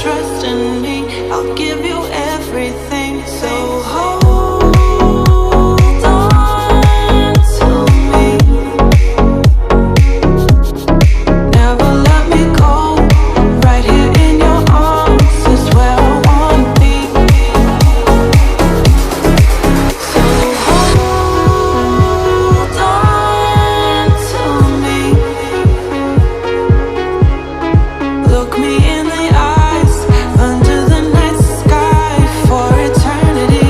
trust in me. I'll give you everything. So hold on to me. Never let me go. Right here in your arms is where I wanna be. So hold on to me. Look me in the eyes under the night sky for eternity.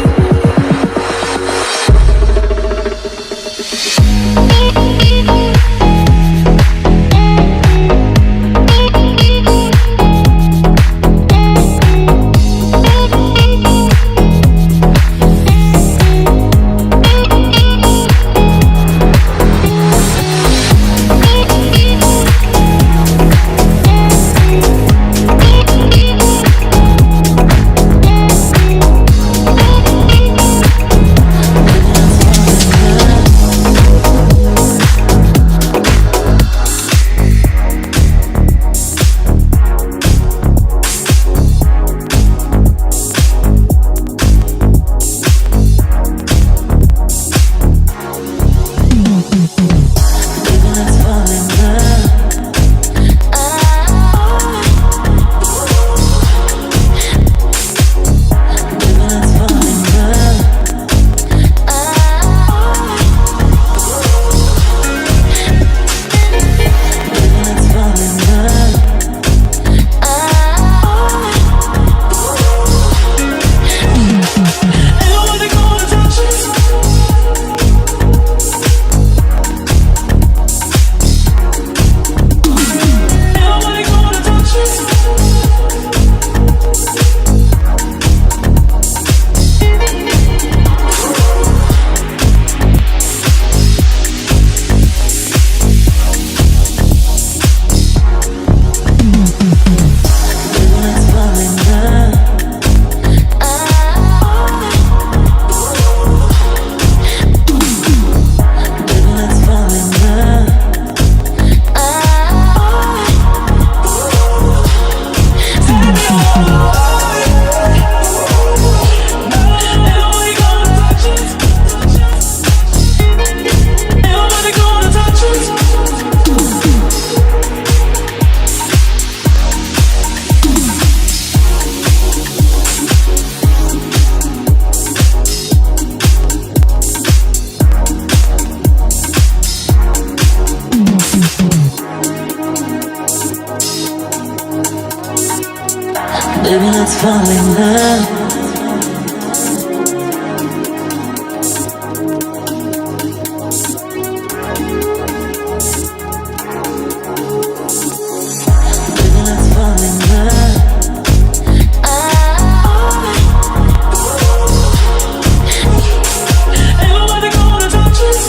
Baby, let's fall in love. Baby, let's fall in love. Ain't nobody gonna touch us.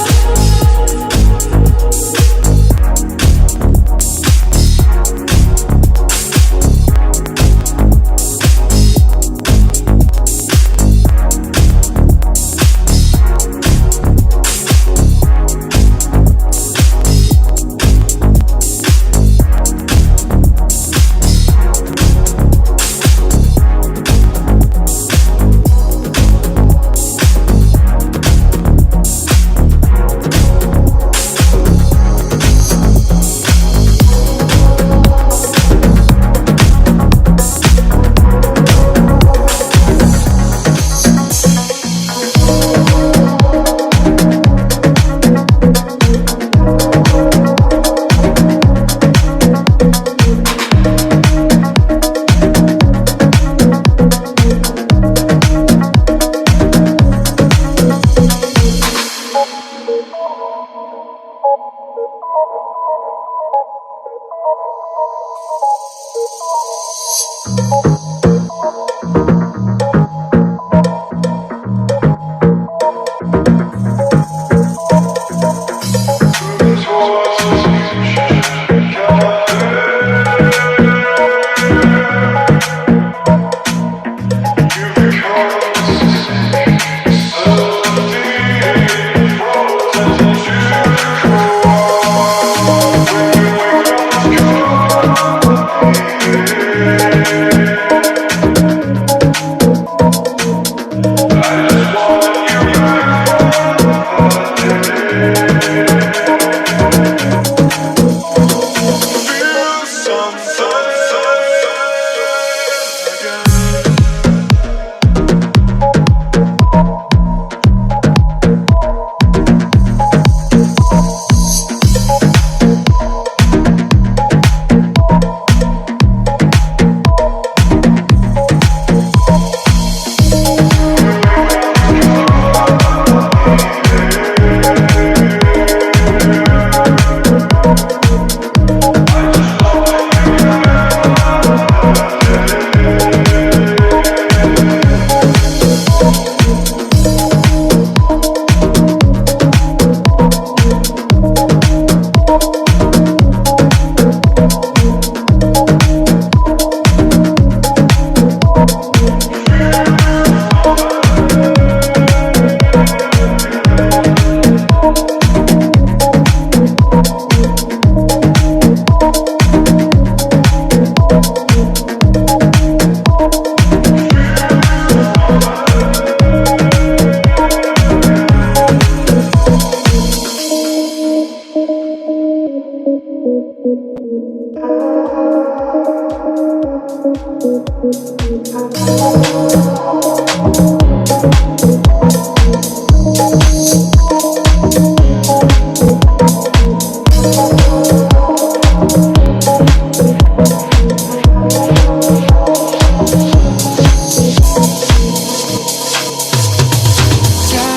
God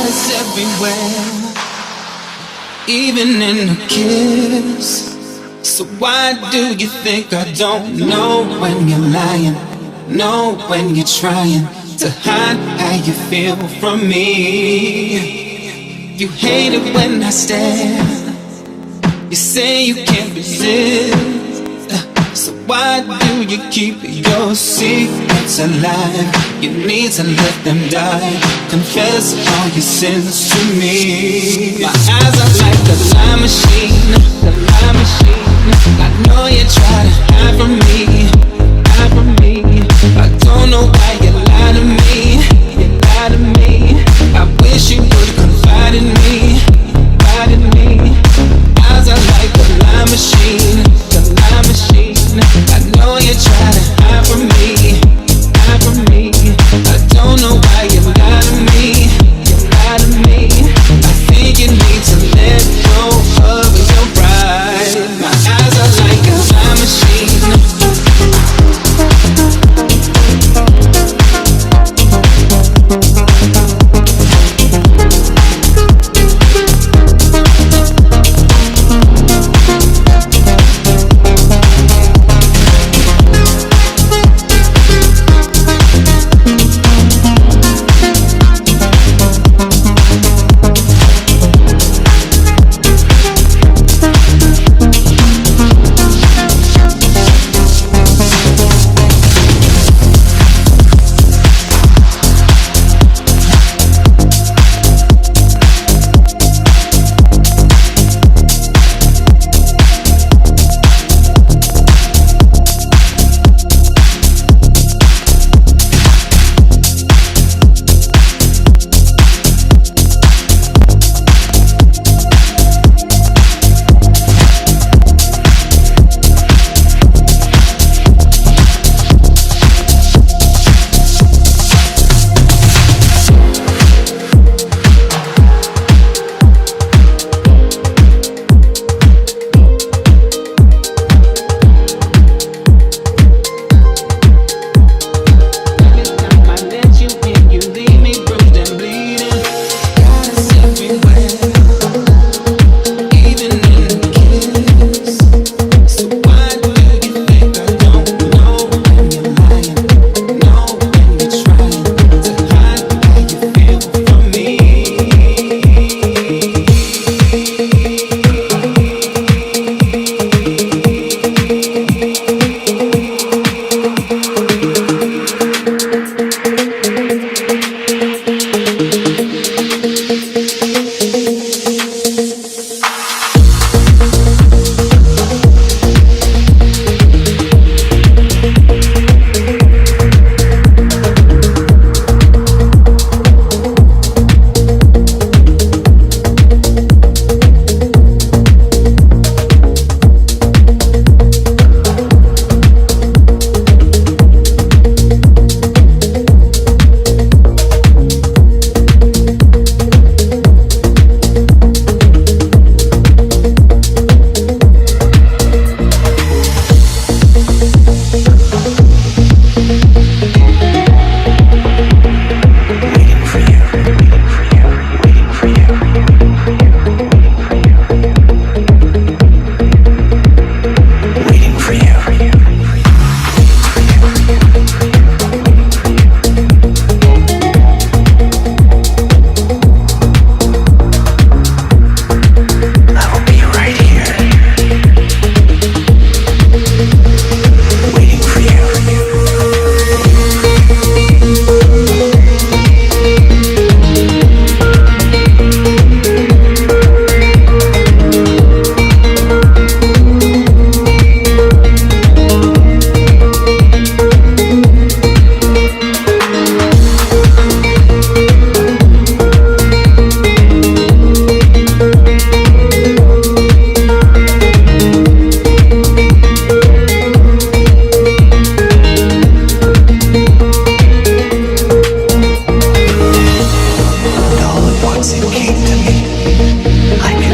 is everywhere, even in a kiss. So why do you think I don't know when you're lying? Know when you're trying to hide how you feel from me. You hate it when I stare. You say you can't resist. So why do you keep your secrets alive? You need to let them die. Confess all your sins to me. My eyes are like a lie machine, the lie machine. I know you try to hide from me, hide from me. I don't know why you lie to me, you lie to me. I wish you would confide in me, confide in me. Eyes are like a lie machine, the lie machine. I know you try to hide from me, hide from me. I don't know why you lie to me, you lie to me. I think you need to let go of your pride. My eyes are like a lie machine.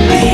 be